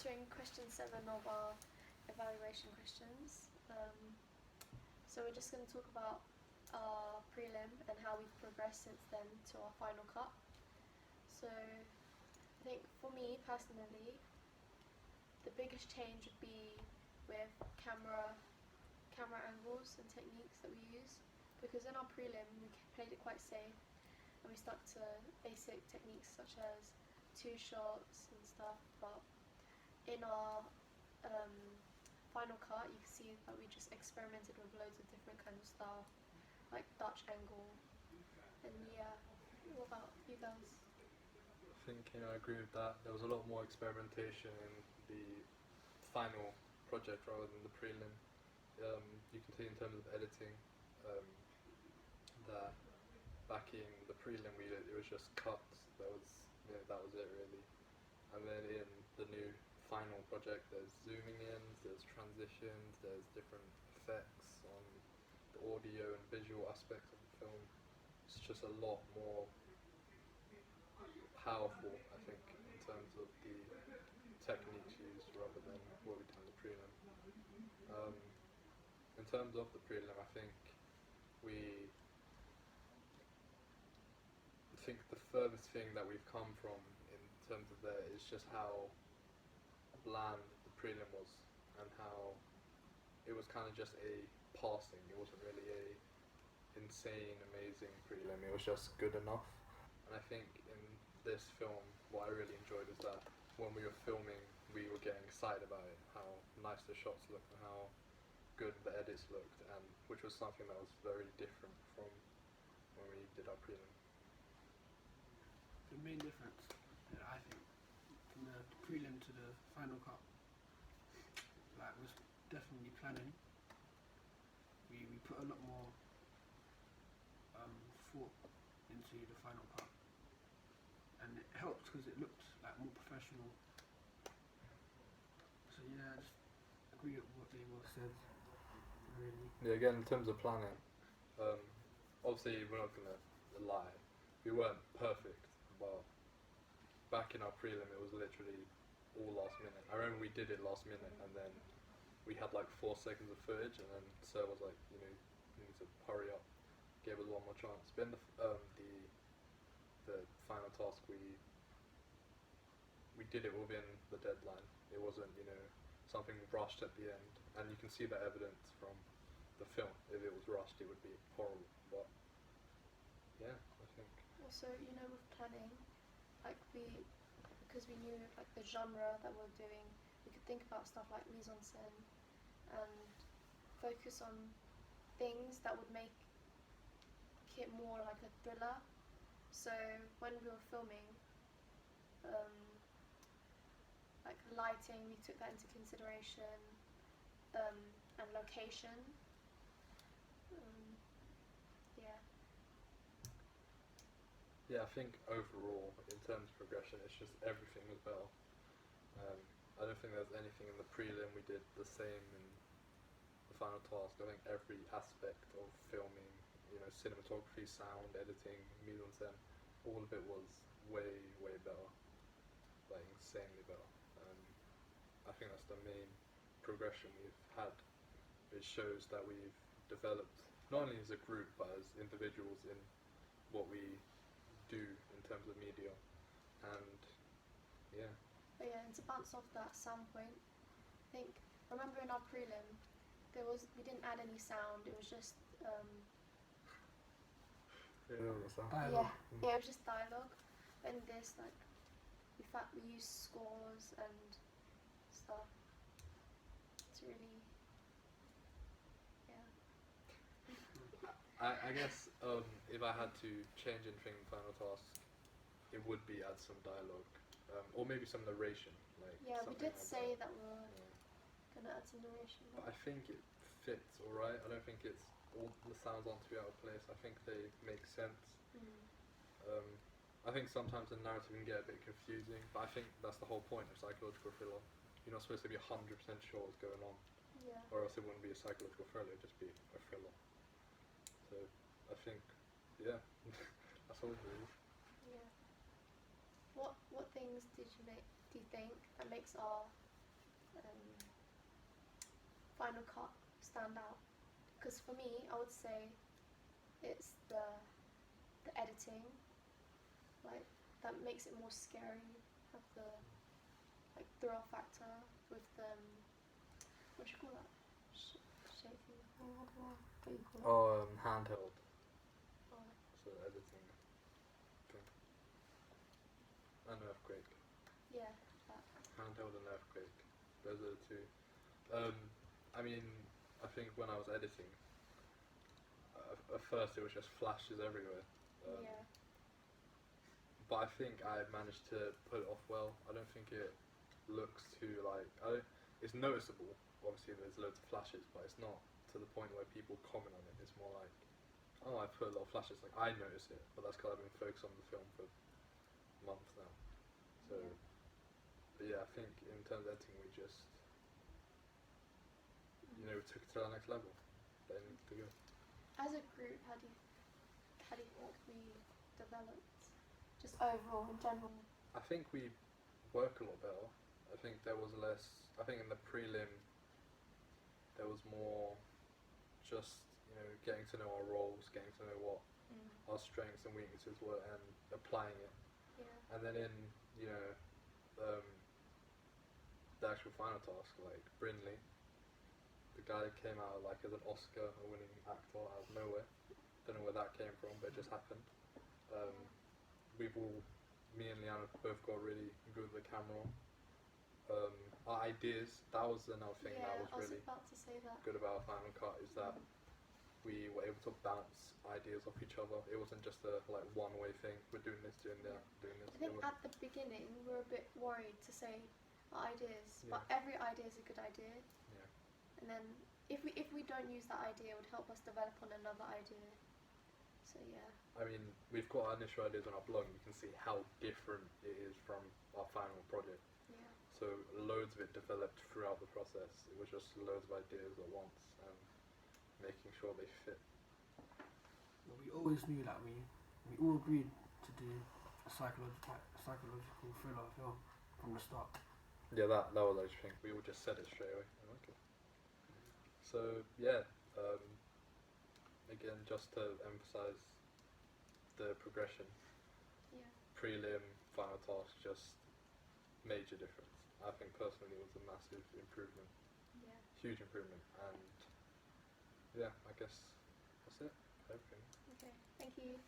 answering question 7 of our evaluation questions. So we're just going to talk about our prelim and how we've progressed since then to our final cut. So I think for me personally, the biggest change would be with camera angles and techniques that we use, because in our prelim we played it quite safe and we stuck to basic techniques such as 2 shots and stuff, but in our final cut you can see that we just experimented with loads of different kinds of stuff, like Dutch angle, and yeah. What about you guys? I think I agree with that. There was a lot more experimentation in the final project rather than the prelim. You can see in terms of editing that back in the prelim it was just cuts. That was it really. And then in the new final project, there's zooming in, there's transitions, there's different effects on the audio and visual aspects of the film. It's just a lot more powerful, I think, in terms of the techniques used rather than what we did in the prelim. In terms of the prelim, I think the furthest thing that we've come from in terms of there is just how bland the prelim was, and how it was kind of just a passing. It wasn't really a insane, amazing prelim. It was just good enough. And I think in this film, what I really enjoyed is that when we were filming, we were getting excited about it, how nice the shots looked and how good the edits looked, and which was something that was very different from when we did our prelim. The main difference, I think, from the prelim to the final cut, was definitely planning. We put a lot more thought into the final cut, and it helped because it looked more professional. So yeah, I just agree with what they both said. Really. Yeah, again, in terms of planning, obviously we're not gonna lie, we weren't perfect, but back in our prelim it was literally all last minute. I remember we did it last minute, and then we had 4 seconds of footage, and then Sir was like, you need to hurry up, gave us one more chance. But in the final task, we did it within the deadline. It wasn't something rushed at the end, and you can see that evidence from the film. If it was rushed, it would be horrible. But yeah, I think. Also, with planning, because we knew the genre that we're doing, we could think about stuff like mise en scène and focus on things that would make it more like a thriller. So when we were filming, lighting, we took that into consideration, and location. Yeah, I think overall, in terms of progression, it's just everything was better. I don't think there's anything in the prelim we did the same in the final task. I think every aspect of filming, cinematography, sound, editing, mise en scène, all of it was way, way better, insanely better. I think that's the main progression we've had. It shows that we've developed, not only as a group, but as individuals in what we do in terms of media. And yeah. But yeah, and to bounce off that sound point, I think, remember in our prelim, we didn't add any sound, it was just dialogue. Yeah, it was just dialogue. But in this, we use scores and stuff. It's really, yeah. I guess if I had to change anything in Final Task, it would be add some dialogue, or maybe some narration. Yeah, we did say that. that we were gonna add some narration. But I think it fits alright. I don't think all the sounds aren't too out of place. I think they make sense. I think sometimes the narrative can get a bit confusing, but I think that's the whole point of psychological thriller. You're not supposed to be 100% sure what's going on, or else it wouldn't be a psychological thriller, it'd just be a thriller. So I think, yeah, that's all really. Yeah. What things do you think that makes our Final Cut stand out? Because for me, I would say it's the editing, like that makes it more scary. Have the like thrill factor with the what do you call that? Shaking. What do you call it? Handheld. Oh, So editing thing. And Earthquake. yeah, that. Handheld and Earthquake. Those are the two. I mean, I think when I was editing, at first it was just flashes everywhere. Yeah. But I think I managed to put it off well. I don't think it looks too like. It's noticeable. Obviously, there's loads of flashes, but it's not to the point where people comment on it. It's more like, oh, I put a lot of flashes. Like I notice it, but that's because I've been focused on the film for months now. So, Yeah. but yeah, I think in terms of editing, we just, we took it to the next level. That it needs to go. As a group, how do you think we developed? Just overall, in general. I think we work a lot better. I think there was less. I think in the prelim, there was more just getting to know our roles, getting to know what our strengths and weaknesses were, and applying it. Yeah. And then in the actual final task, like Brindley, the guy that came out like as an Oscar-winning actor out of nowhere. Don't know where that came from, but it just happened. Me and Leanna both got really good with the camera. Our ideas, that was another thing Yeah, that was I was really about to say that. good about Final Cut, is that we were able to bounce ideas off each other. It wasn't just a like one-way thing. We're doing this, doing that, doing this. I think at the beginning we were a bit worried to say our ideas, but every idea is a good idea. Yeah. And then if we don't use that idea, it would help us develop on another idea. So yeah. I mean, we've got our initial ideas on our blog, and you can see how different it is from our final project. Yeah. So loads of it developed throughout the process. It was just loads of ideas at once and making sure they fit. Well, we always knew that we all agreed to do a psychological thriller film from the start. Yeah, that was actually thing. We all just said it straight away. Okay. So yeah, again, just to emphasize the progression. Yeah. Prelim, final task, just major difference. I think personally it was a massive improvement. Yeah. Huge improvement, and yeah, I guess that's it. Everything. Okay. Thank you.